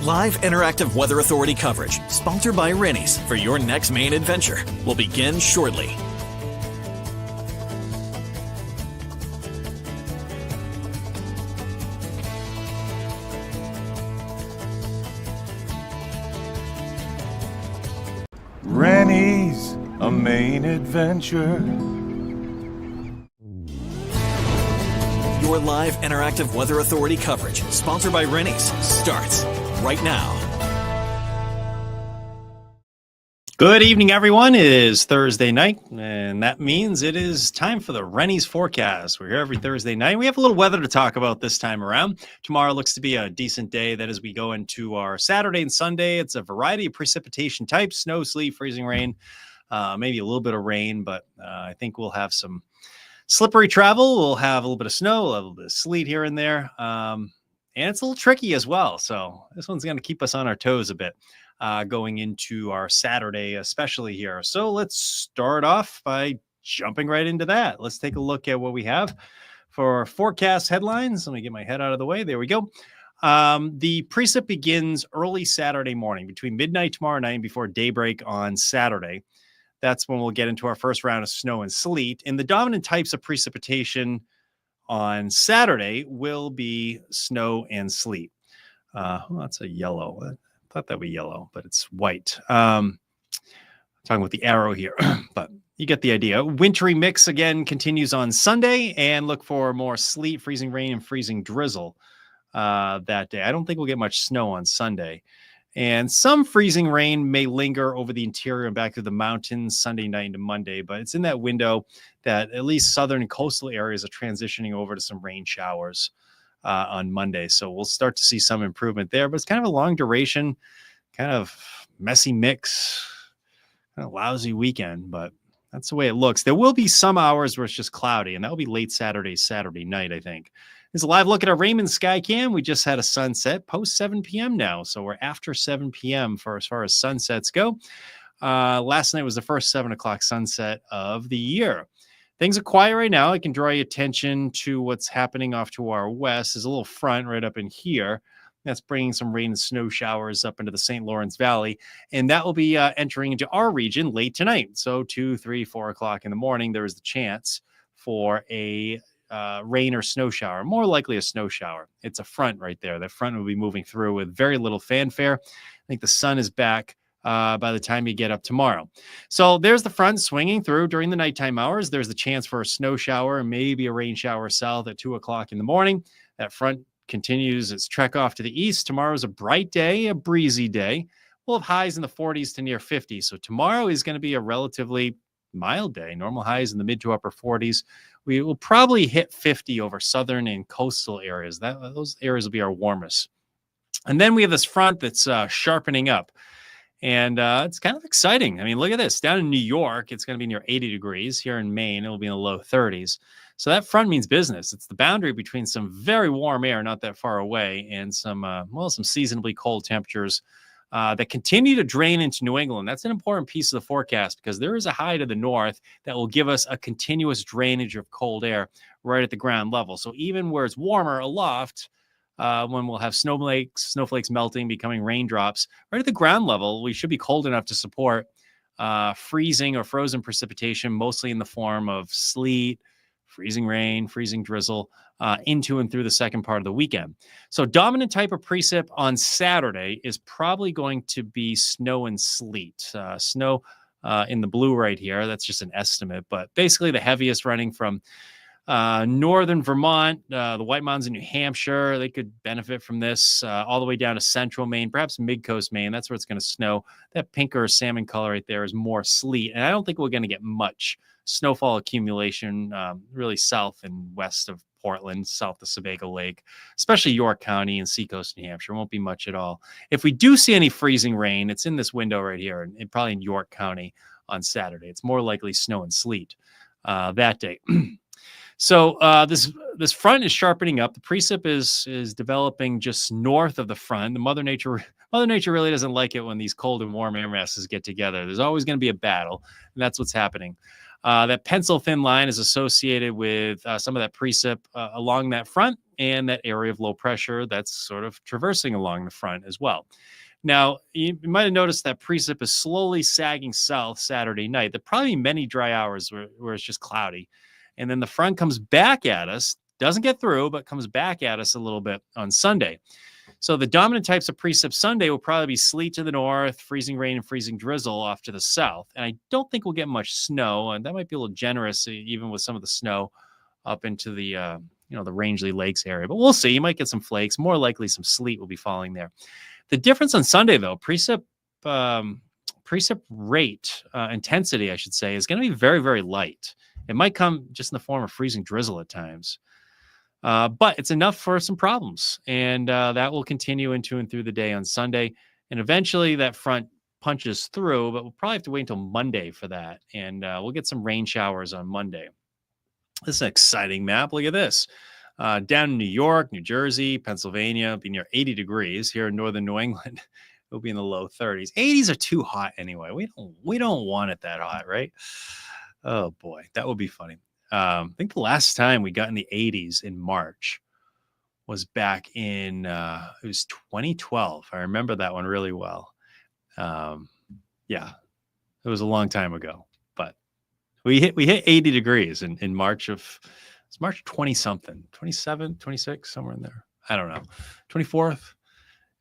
Live interactive Weather Authority coverage, sponsored by Rennie's for your next Maine adventure, will begin shortly. Rennie's, a Maine adventure. Your live interactive Weather Authority coverage, sponsored by Rennie's, starts right now. Good evening, everyone. It is Thursday night, and that means it is time for the Rennie's forecast. We're here every Thursday night. We have a little weather to talk about this time around. Tomorrow looks to be a decent day. That as we go into our Saturday and Sunday, it's a variety of precipitation types: snow, sleet, freezing rain, maybe a little bit of rain, but I think we'll have some slippery travel. We'll have a little bit of snow, a little bit of sleet here and there. And it's a little tricky as well. So this one's going to keep us on our toes a bit going into our Saturday, especially here. So let's start off by jumping right into that. Let's take a look at what we have for forecast headlines. Let me get my head out of the way. There we go. The precip begins early Saturday morning between midnight tomorrow night and before daybreak on Saturday. That's when we'll get into our first round of snow and sleet. And the dominant types of precipitation on Saturday will be snow and sleet. That's a yellow. I thought that would be yellow, but it's white. Talking with the arrow here, but you get the idea. Wintry mix again continues on Sunday, and look for more sleet, freezing rain, and freezing drizzle that day. I don't think we'll get much snow on Sunday. And some freezing rain may linger over the interior and back through the mountains Sunday night into Monday, but it's in that window that at least southern and coastal areas are transitioning over to some rain showers on Monday. So we'll start to see some improvement there, but it's kind of a long duration, kind of messy mix, kind of lousy weekend, but that's the way it looks. There will be some hours where it's just cloudy, and that will be late Saturday night, I think. It's a live look at our Raymond Skycam. We just had a sunset post 7 p.m. now. So we're after 7 p.m. for as far as sunsets go. Last night was the first 7 o'clock sunset of the year. Things are quiet right now. I can draw your attention to what's happening off to our west. There's a little front right up in here. That's bringing some rain and snow showers up into the St. Lawrence Valley. And that will be entering into our region late tonight. So 2, 3, 4 o'clock in the morning, there is the chance for a rain or snow shower, more likely a snow shower. It's a front right there. That front will be moving through with very little fanfare. I think the sun is back by the time you get up tomorrow. So there's the front swinging through during the nighttime hours. There's the chance for a snow shower and maybe a rain shower south at 2 o'clock in the morning. That front continues its trek off to the east. Tomorrow's a bright day, a breezy day. We'll have highs in the 40s to near 50. So tomorrow is going to be a relatively mild day. Normal highs in the mid to upper 40s. We will probably hit 50 over southern and coastal areas. Those areas will be our warmest. And then we have this front that's sharpening up. And it's kind of exciting. I mean, look at this. Down in New York, it's going to be near 80 degrees. Here in Maine, it'll be in the low 30s. So that front means business. It's the boundary between some very warm air not that far away and some seasonably cold temperatures that continue to drain into New England. That's an important piece of the forecast because there is a high to the north that will give us a continuous drainage of cold air right at the ground level. So even where it's warmer aloft, when we'll have snowflakes melting, becoming raindrops, right at the ground level, we should be cold enough to support freezing or frozen precipitation, mostly in the form of sleet, freezing rain, freezing drizzle, into and through the second part of the weekend. So dominant type of precip on Saturday is probably going to be snow and sleet. Snow in the blue right here. That's just an estimate, but basically the heaviest running from northern Vermont, the White Mountains in New Hampshire. They could benefit from this all the way down to central Maine, perhaps mid-coast Maine. That's where it's going to snow. That pink or salmon color right there is more sleet. And I don't think we're going to get much snowfall accumulation really south and west of Portland, south of Sebago Lake, especially York County and Seacoast, New Hampshire. Won't be much at all. If we do see any freezing rain, it's in this window right here, and probably in York County on Saturday. It's more likely snow and sleet that day. So this front is sharpening up. The precip is developing just north of the front. The Mother Nature really doesn't like it when these cold and warm air masses get together. There's always going to be a battle, and that's what's happening. That pencil thin line is associated with some of that precip along that front. and that area of low pressure that's sort of traversing along the front as well. Now, you might have noticed that precip is slowly sagging south Saturday night. There are probably many dry hours where it's just cloudy. And then the front comes back at us, doesn't get through, but comes back at us a little bit on Sunday. So the dominant types of precip Sunday will probably be sleet to the north, freezing rain and freezing drizzle off to the south. And I don't think we'll get much snow, and that might be a little generous, even with some of the snow up into the the Rangeley Lakes area. But we'll see. You might get some flakes. More likely, some sleet will be falling there. The difference on Sunday, though, precip rate intensity, I should say, is going to be very, very light. It might come just in the form of freezing drizzle at times. But it's enough for some problems, and that will continue into and through the day on Sunday. And eventually that front punches through, but we'll probably have to wait until Monday for that. And we'll get some rain showers on Monday. This is an exciting map. Look at this. Down in New York, New Jersey, Pennsylvania, it'll be near 80 degrees. Here in northern New England, it'll be in the low 30s. 80s are too hot anyway. We don't want it that hot, right? Oh boy, that would be funny. I think the last time we got in the 80s in March was back in it was 2012. I remember that one really well. Yeah, it was a long time ago, but we hit 80 degrees in March of it's March 20 something, 27, 26, somewhere in there. I don't know. 24th.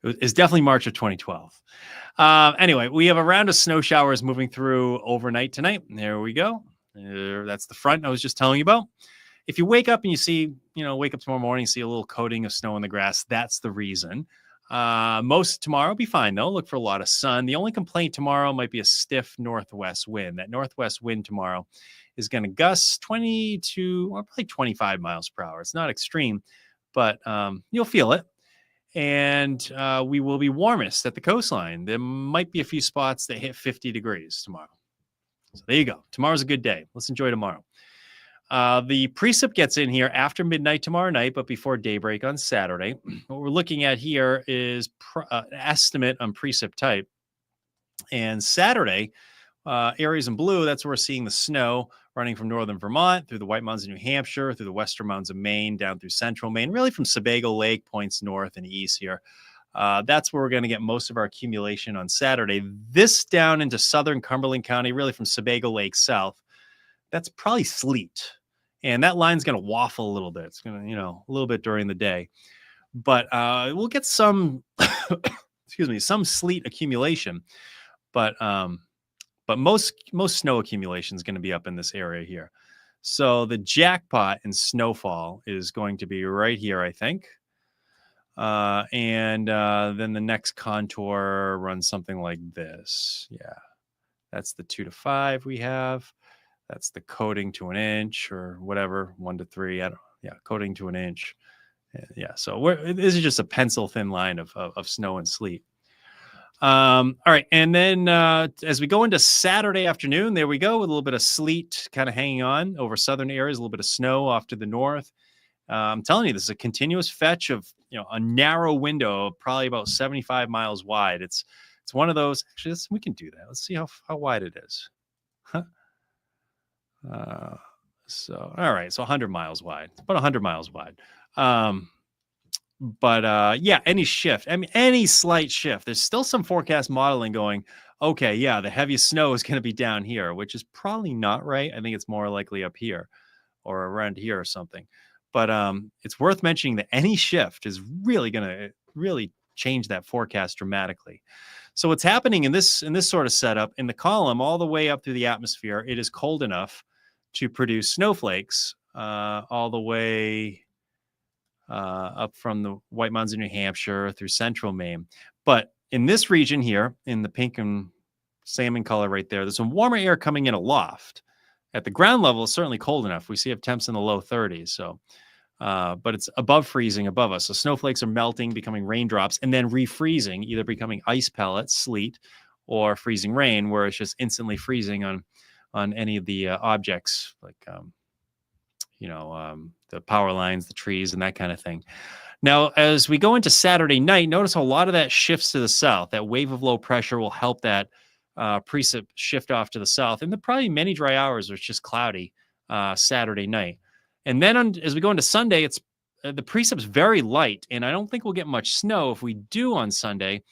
It's definitely March of 2012. Anyway, we have a round of snow showers moving through overnight tonight. There we go. That's the front I was just telling you about. If you wake up and you see, wake up tomorrow morning, see a little coating of snow on the grass, that's the reason. Most tomorrow will be fine, though. Look for a lot of sun. The only complaint tomorrow might be a stiff northwest wind. That northwest wind tomorrow is going to gust 22 or probably 25 miles per hour. It's not extreme, but you'll feel it. And we will be warmest at the coastline. There might be a few spots that hit 50 degrees tomorrow. So there you go. Tomorrow's a good day. Let's enjoy tomorrow. The precip gets in here after midnight tomorrow night, but before daybreak on Saturday. What we're looking at here is an estimate on precip type. And Saturday, areas in blue, that's where we're seeing the snow running from northern Vermont through the White Mountains of New Hampshire, through the western mountains of Maine, down through central Maine, really from Sebago Lake points north and east here. That's where we're going to get most of our accumulation on Saturday. This down into southern Cumberland County, really from Sebago Lake south, that's probably sleet. And that line's going to waffle a little bit. It's going to, a little bit during the day. But we'll get some, some sleet accumulation. But most snow accumulation is going to be up in this area here. So the jackpot in snowfall is going to be right here, I think. And then the next contour runs something like this. Yeah, that's the 2 to 5 we have. That's the coating to an inch or whatever, 1 to 3. Coating to an inch. Yeah, so this is just a pencil thin line of snow and sleet. All right, and then as we go into Saturday afternoon, there we go with a little bit of sleet kind of hanging on over southern areas, a little bit of snow off to the north. I'm telling you, this is a continuous fetch of a narrow window, probably about 75 miles wide. It's one of those. Actually, we can do that. Let's see how wide it is. Huh. So all right, so 100 miles wide. It's about 100 miles wide. But any shift, any slight shift, there's still some forecast modeling going, okay, yeah, the heaviest snow is going to be down here, which is probably not right. I think it's more likely up here or around here or something. But it's worth mentioning that any shift is really going to really change that forecast dramatically. So what's happening in this sort of setup, in the column all the way up through the atmosphere, it is cold enough to produce snowflakes all the way up from the White Mountains of New Hampshire through central Maine. But in this region here, in the pink and salmon color right there, there's some warmer air coming in aloft. At the ground level, it's certainly cold enough. We see temps in the low 30s. So, but it's above freezing above us. So snowflakes are melting, becoming raindrops, and then refreezing, either becoming ice pellets, sleet, or freezing rain, where it's just instantly freezing on any of the objects, like the power lines, the trees, and that kind of thing. Now, as we go into Saturday night, notice a lot of that shifts to the south. That wave of low pressure will help that precip shift off to the south. And there probably many dry hours where it's just cloudy Saturday night. And then as we go into Sunday, it's the precip's very light, and I don't think we'll get much snow. If we do on Sunday,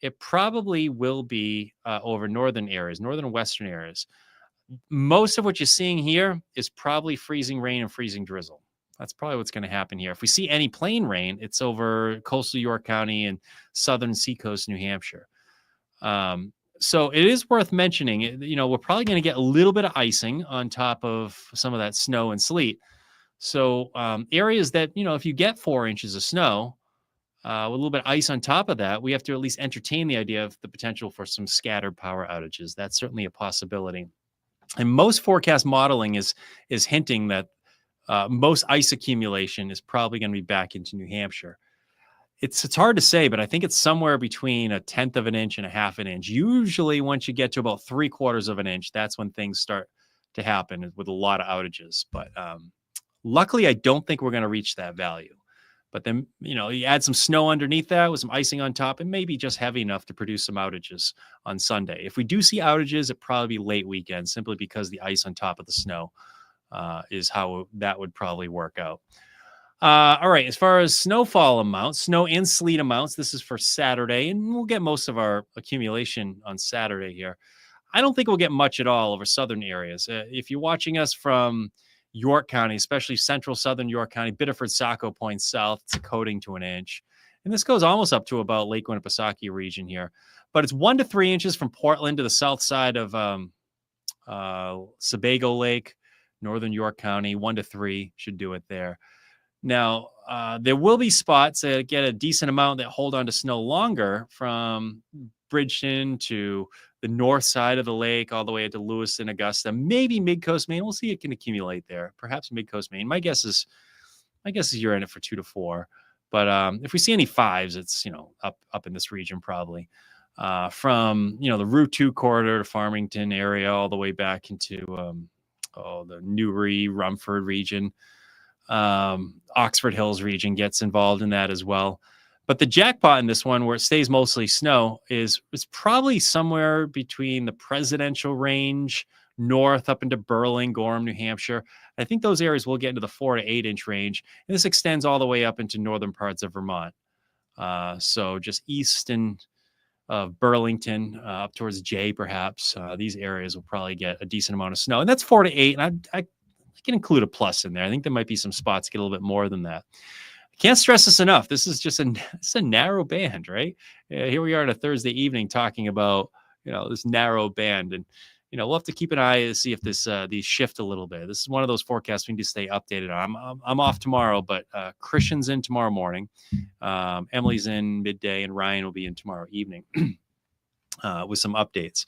it probably will be over northern areas, northern and western areas. Most of what you're seeing here is probably freezing rain and freezing drizzle. That's probably what's going to happen here. If we see any plain rain, it's over coastal York County and southern seacoast New Hampshire. So it is worth mentioning, we're probably going to get a little bit of icing on top of some of that snow and sleet. So areas that, if you get 4 inches of snow, with a little bit of ice on top of that, we have to at least entertain the idea of the potential for some scattered power outages. That's certainly a possibility. And most forecast modeling is hinting that most ice accumulation is probably going to be back into New Hampshire. It's hard to say, but I think it's somewhere between 1/10 of an inch and 1/2 an inch. Usually, once you get to about 3/4 of an inch, that's when things start to happen with a lot of outages. But luckily, I don't think we're going to reach that value. But then, you add some snow underneath that with some icing on top, and maybe just heavy enough to produce some outages on Sunday. If we do see outages, it probably be late weekend, simply because the ice on top of the snow is how that would probably work out. All right, as far as snowfall amounts, snow and sleet amounts, this is for Saturday, and we'll get most of our accumulation on Saturday here. I don't think we'll get much at all over southern areas. If you're watching us from York County, especially central southern York County, Biddeford, Saco Point south, it's a coating to an inch. And this goes almost up to about Lake Winnipesaukee region here. But it's 1 to 3 inches from Portland to the south side of Sebago Lake, northern York County. 1 to 3 should do it there. Now, there will be spots that get a decent amount that hold on to snow longer, from Bridgeton to the north side of the lake, all the way to Lewiston, Augusta, maybe Mid-Coast Maine. We'll see it can accumulate there. Perhaps Mid-Coast Maine. My guess is you're in it for 2 to 4. But if we see any 5s, it's up in this region probably. From the Route 2 corridor to Farmington area, all the way back into the Newry, Rumford region. Oxford Hills region gets involved in that as well. But the jackpot in this one, where it stays mostly snow, is probably somewhere between the presidential range north up into Berlin, Gorham, New Hampshire. I think those areas will get into the 4 to 8 inch range. And this extends all the way up into northern parts of Vermont. So just east of Burlington, up towards Jay, perhaps. These areas will probably get a decent amount of snow. And that's 4 to 8. And I can include a plus in there. I think there might be some spots get a little bit more than that. Can't stress this enough. This is just a narrow band, right? Here we are on a Thursday evening talking about, this narrow band. And, we'll have to keep an eye to see if these shift a little bit. This is one of those forecasts we need to stay updated on. I'm off tomorrow, but Christian's in tomorrow morning. Emily's in midday, and Ryan will be in tomorrow evening with some updates.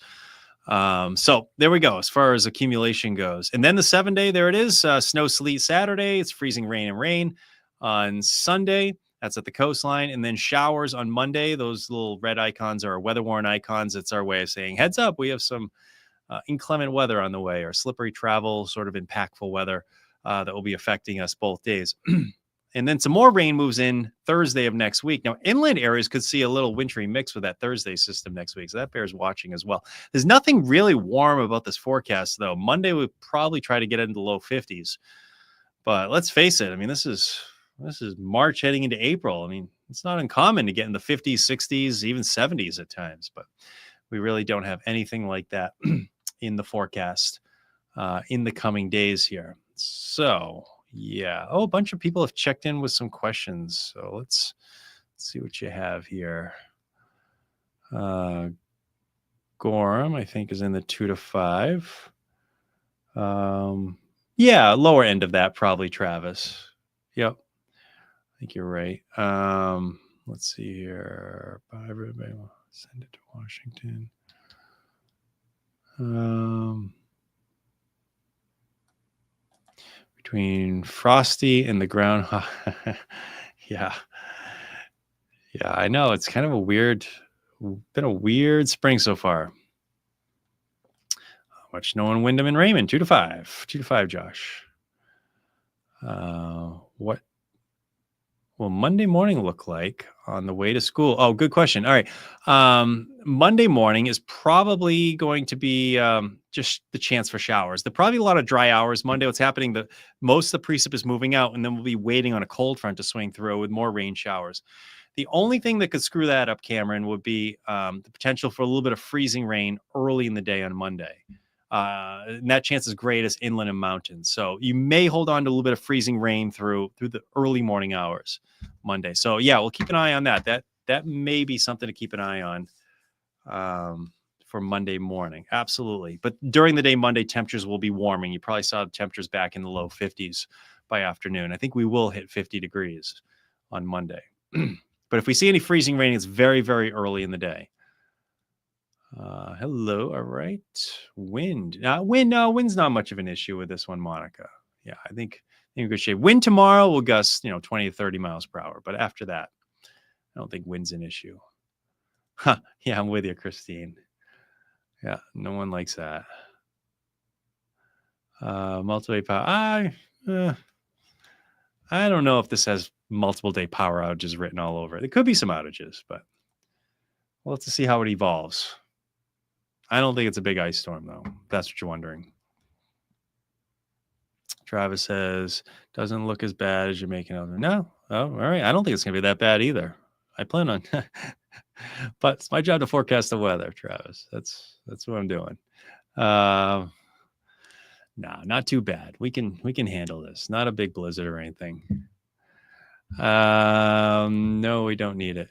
So there we go as far as accumulation goes. And then the 7-day, there it is. Snow, sleet Saturday. It's freezing rain and rain on Sunday. That's at the coastline. And then showers on Monday. Those little red icons are weather warning icons. It's our way of saying, heads up, we have some inclement weather on the way, or slippery travel, sort of impactful weather that will be affecting us both days. And then some more rain moves in Thursday of next week. Now, inland areas could see a little wintry mix with that Thursday system next week. So that bears watching as well. There's nothing really warm about this forecast, though. Monday would probably try to get into the low 50s. But let's face it. I mean, this is March heading into April. I mean, it's not uncommon to get in the 50s, 60s, even 70s at times. But we really don't have anything like that in the forecast in the coming days here. So... yeah. Oh, a bunch of people have checked in with some questions. So let's see what you have here. Gorham, I think, is in the 2 to 5. Yeah, lower end of that, probably, Travis. Yep. I think you're right. Let's see here. Bye, everybody. Send it to Washington. Between frosty and the ground. Yeah, I know. It's kind of been a weird spring so far. Much snow in Windham and Raymond. 2 to 5. 2 to 5, Josh. What will Monday morning look like on the way to school? Oh, good question. All right. Monday morning is probably going to be just the chance for showers. There'll probably be a lot of dry hours. Monday, what's happening, most of the precip is moving out, and then we'll be waiting on a cold front to swing through with more rain showers. The only thing that could screw that up, Cameron, would be the potential for a little bit of freezing rain early in the day on Monday. And that chance is greatest inland and mountains. So you may hold on to a little bit of freezing rain through the early morning hours Monday. So yeah, we'll keep an eye on that. That may be something to keep an eye on for Monday morning. Absolutely. But during the day, Monday, temperatures will be warming. You probably saw the temperatures back in the low 50s by afternoon. I think we will hit 50 degrees on Monday. But if we see any freezing rain, it's very, very early in the day. Hello. All right. Wind. Wind's not much of an issue with this one, Monica. Yeah, I think in good shape. Wind tomorrow will gust, 20 to 30 miles per hour. But after that, I don't think wind's an issue. Huh. Yeah, I'm with you, Christine. Yeah, no one likes that. Multiple day power. I don't know if this has multiple day power outages written all over it. There could be some outages, but we'll have to see how it evolves. I don't think it's a big ice storm, though. If that's what you're wondering. Travis says, doesn't look as bad as you're making out. No. Oh, all right. I don't think it's going to be that bad either. I plan on, but it's my job to forecast the weather, Travis. That's what I'm doing. No, not too bad. We can handle this. Not a big blizzard or anything. No, we don't need it.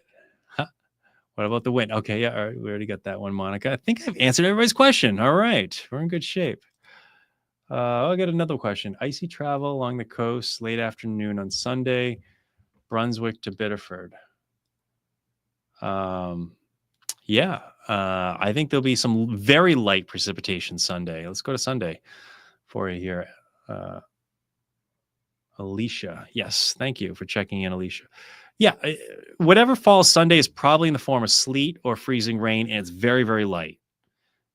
What about the wind? Okay, yeah, all right, we already got that one, Monica. I think I've answered everybody's question. All right, we're in good shape. I'll get another question. Icy travel along the coast late afternoon on Sunday, Brunswick to Biddeford. Yeah, I think there'll be some very light precipitation Sunday. Let's go to Sunday for you here. Alicia, yes, thank you for checking in, Alicia. Yeah, whatever falls Sunday is probably in the form of sleet or freezing rain, and it's very, very light.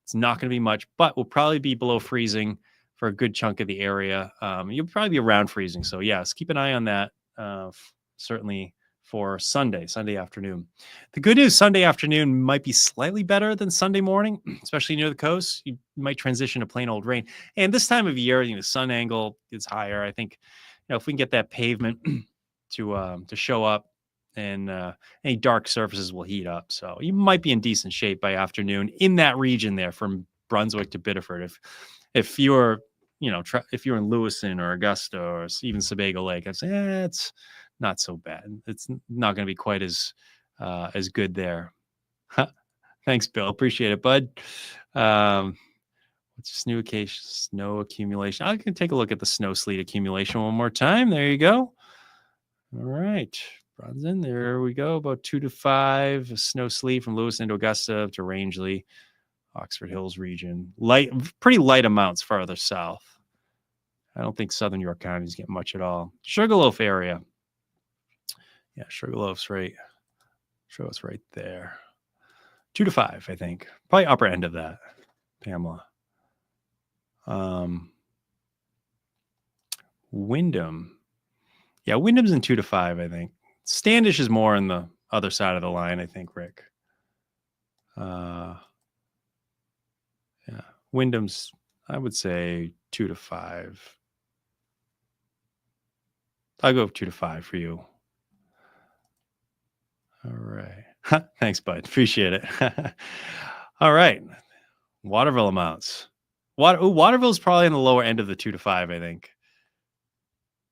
It's not going to be much, but we'll probably be below freezing for a good chunk of the area. You'll probably be around freezing. So, yes, keep an eye on that, certainly for Sunday afternoon. The good news, Sunday afternoon might be slightly better than Sunday morning, especially near the coast. You might transition to plain old rain. And this time of year, the sun angle is higher. I think, if we can get that pavement to show up, and any dark surfaces will heat up. So you might be in decent shape by afternoon in that region there from Brunswick to Biddeford. If you're, if you're in Lewiston or Augusta or even Sebago Lake, I'd say it's not so bad. It's not going to be quite as good there. Thanks, Bill. Appreciate it, bud. What's snow accumulation? I can take a look at the snow sleet accumulation one more time. There you go. All right. Bronson, there we go. About 2 to 5 snow sleet from Lewiston to Augusta to Rangeley, Oxford Hills region. Pretty light amounts farther south. I don't think Southern York counties get much at all. Sugarloaf area. Yeah, Sugarloaf's right. Sugarloaf's right there. 2 to 5, I think. Probably upper end of that, Pamela. Wyndham. Yeah, Wyndham's in 2 to 5, I think. Standish is more on the other side of the line, I think, Rick. Yeah, Wyndham's, I would say 2 to 5. I'll go 2 to 5 for you. All right. Thanks, bud. Appreciate it. All right. Waterville amounts. Waterville's probably in the lower end of the 2 to 5, I think.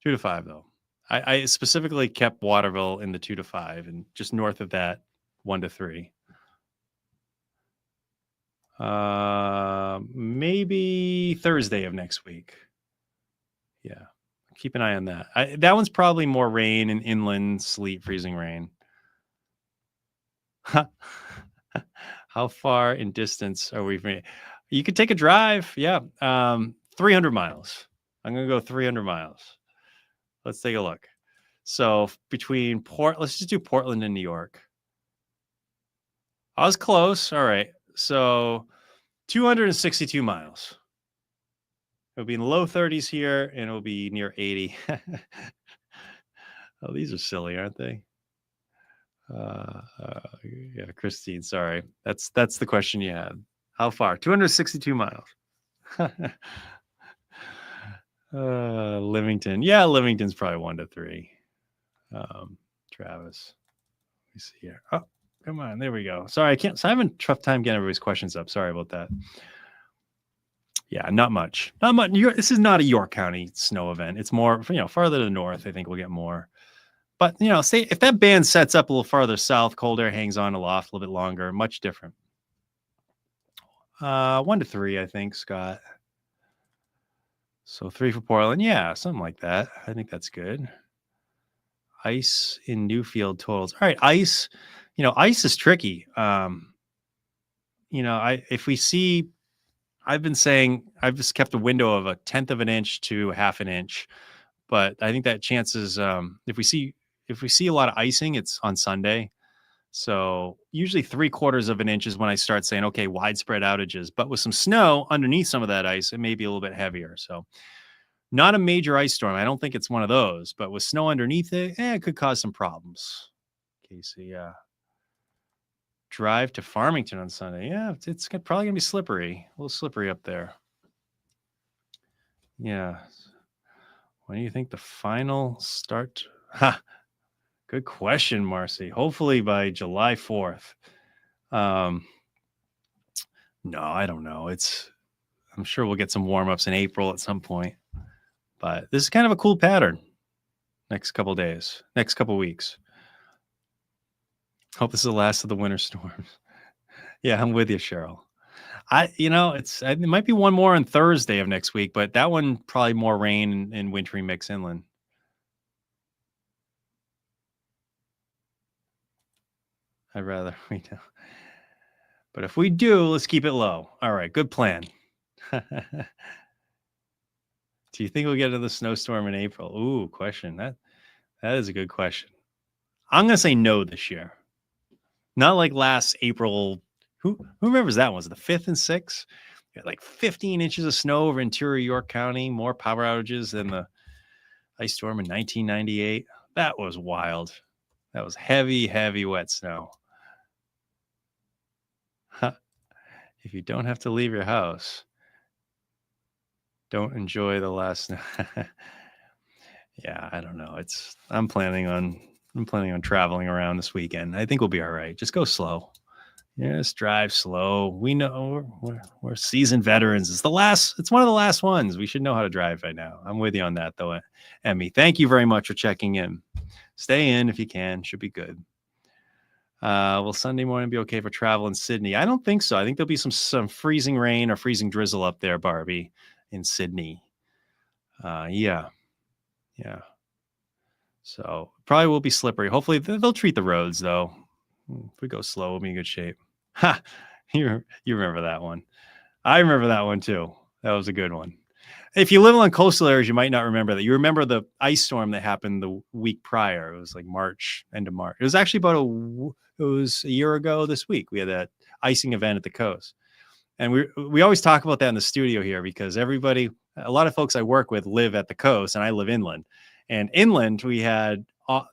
2 to 5, though. I specifically kept Waterville in the 2 to 5, and just north of that, 1 to 3. Maybe Thursday of next week. Yeah, keep an eye on that. That one's probably more rain and inland sleet, freezing rain. How far in distance are we from? You could take a drive. Yeah, 300 miles. I'm gonna go 300 miles. Let's take a look. So between let's just do Portland and New York. I was close. All right. So 262 miles. It'll be in the low 30s here, and it'll be near 80. Oh, these are silly, aren't they? Yeah, Christine, sorry. That's the question you had. How far? 262 miles. Livington. Yeah, Livington's probably 1 to 3. Travis. Let me see here. Oh, come on. There we go. Sorry, I can't. So I'm having a tough time getting everybody's questions up. Sorry about that. Yeah, not much. Not much. This is not a York County snow event. It's more, farther to the north. I think we'll get more. But, say if that band sets up a little farther south, cold air hangs on aloft a little bit longer, much different. 1 to 3, I think, Scott. So 3 for Portland. Yeah, something like that. I think that's good. Ice in Newfield totals. All right, ice. Ice is tricky. If we see, I've been saying I've just kept a window of 1/10 of an inch to 1/2 an inch, but I think that chances, if we see a lot of icing, it's on Sunday. So usually 3/4 of an inch is when I start saying, okay, widespread outages. But with some snow underneath some of that ice, it may be a little bit heavier. So not a major ice storm. I don't think it's one of those. But with snow underneath it, it could cause some problems. Casey, drive to Farmington on Sunday. Yeah, it's probably going to be slippery. A little slippery up there. Yeah. When do you think the final start? Good question, Marcy. Hopefully by July 4th. No, I don't know. I'm sure we'll get some warm-ups in April at some point. But this is kind of a cool pattern. Next couple days, next couple weeks. Hope this is the last of the winter storms. Yeah, I'm with you, Cheryl. It might be one more on Thursday of next week, but that one probably more rain and wintry mix inland. I'd rather we do. But if we do, let's keep it low. All right, good plan. Do you think we'll get another snowstorm in April? Ooh, question. That is a good question. I'm going to say no this year. Not like last April. Who remembers that one? Was it the 5th and 6th? We had like 15 inches of snow over interior York County, more power outages than the ice storm in 1998. That was wild. That was heavy, heavy, wet snow. If you don't have to leave your house, don't enjoy the last snow. Yeah, I don't know. I'm planning on traveling around this weekend. I think we'll be all right. Just go slow. Just drive slow. We know we're seasoned veterans. It's one of the last ones. We should know how to drive by now. I'm with you on that though, Emmy. Thank you very much for checking in. Stay in if you can. Should be good. Will Sunday morning be okay for travel in Sydney? I don't think so. I think there'll be some freezing rain or freezing drizzle up there, Barbie, in Sydney. Yeah. So probably will be slippery. Hopefully they'll treat the roads though. If we go slow, we'll be in good shape. Ha! You remember that one. I remember that one too. That was a good one. If you live on coastal areas, you might not remember that. You remember the ice storm that happened the week prior. It was like end of March. It was actually it was a year ago this week. We had that icing event at the coast. And we always talk about that in the studio here because a lot of folks I work with live at the coast and I live inland. And inland, we had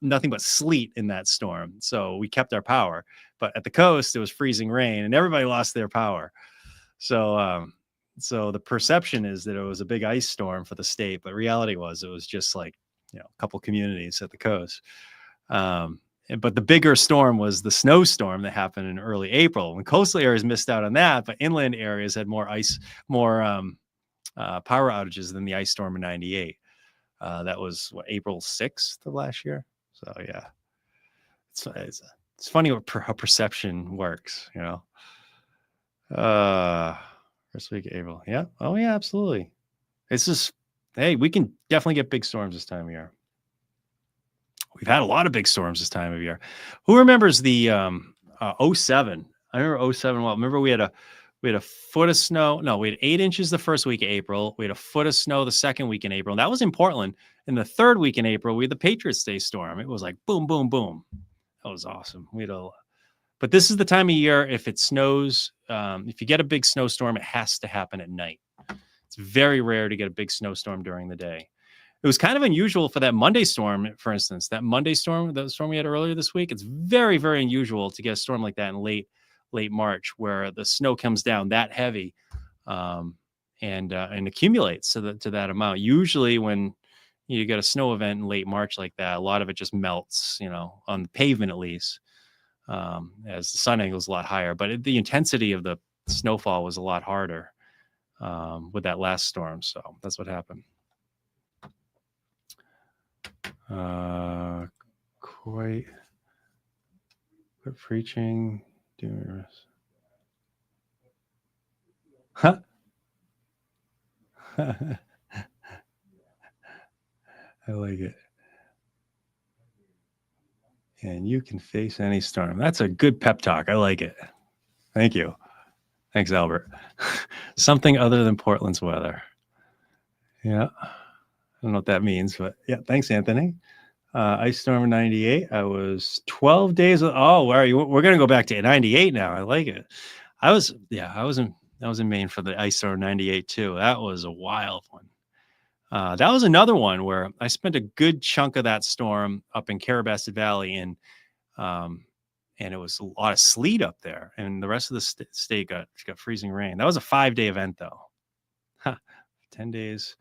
nothing but sleet in that storm. So we kept our power. But at the coast, it was freezing rain and everybody lost their power. So the perception is that it was a big ice storm for the state. But reality was it was just like, a couple communities at the coast. But the bigger storm was the snowstorm that happened in early April. And coastal areas missed out on that. But inland areas had more power outages than the ice storm in 98. That was April 6th of last year. So yeah, it's funny how perception works, First week of April. Yeah. Oh yeah, absolutely. It's just, hey, we can definitely get big storms this time of year. We've had a lot of big storms this time of year. Who remembers the 07? I remember 07. Well, remember we had a foot of snow. No, we had 8 inches the first week of April. We had a foot of snow the second week in April. And that was in Portland. And the third week in April, we had the Patriots Day storm. It was like boom, boom, boom. That was awesome. But this is the time of year, if it snows, if you get a big snowstorm, it has to happen at night. It's very rare to get a big snowstorm during the day. it was kind of unusual for that Monday storm, for instance. That Monday storm, the storm we had earlier this week, it's very, very unusual to get a storm like that in late March, where the snow comes down that heavy and accumulates to that amount. Usually, when you get a snow event in late March like that, a lot of it just melts, on the pavement at least, as the sun angle is a lot higher. But the intensity of the snowfall was a lot harder with that last storm. So that's what happened. Quite preaching, doing huh? I like it. And you can face any storm. That's a good pep talk. I like it. Thank you. Thanks, Albert. Something other than Portland's weather. Yeah. I don't know what that means, but yeah. Thanks, Anthony. Ice storm 98. I was 12 days. Oh, where are you? We're going to go back to 98 now. I like it. I was in Maine for the ice storm 98 too. That was a wild one. That was another one where I spent a good chunk of that storm up in Carrabassett Valley, and it was a lot of sleet up there, and the rest of the state got freezing rain. That was a 5-day event though. 10 days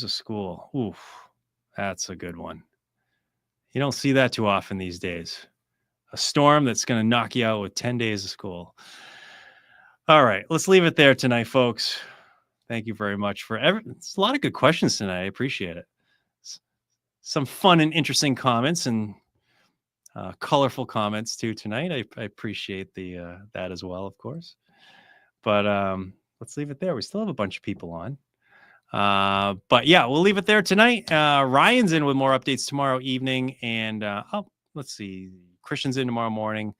of school. Oof, that's a good one. You don't see that too often these days. A storm that's going to knock you out with 10 days of school. All right, let's leave it there tonight, folks. Thank you very much for it's a lot of good questions tonight. I appreciate it. Some fun and interesting comments and colorful comments too tonight. I appreciate that as well, of course. But let's leave it there. We still have a bunch of people on. But yeah, we'll leave it there tonight. Ryan's in with more updates tomorrow evening. And let's see. Christian's in tomorrow morning.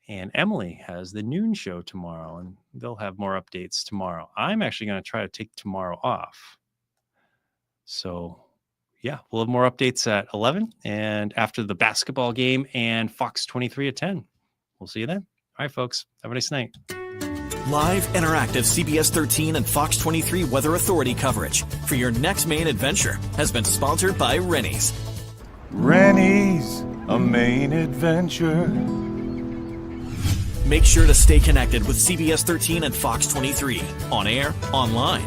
And Emily has the noon show tomorrow, and they'll have more updates tomorrow. I'm actually going to try to take tomorrow off. So, yeah, we'll have more updates at 11 and after the basketball game and Fox 23 at 10. We'll see you then. All right, folks. Have a nice night. Live, interactive CBS 13 and Fox 23 Weather Authority coverage for your next Maine adventure has been sponsored by Rennie's. Rennie's, a Maine adventure. Make sure to stay connected with CBS 13 and Fox 23 on air, online,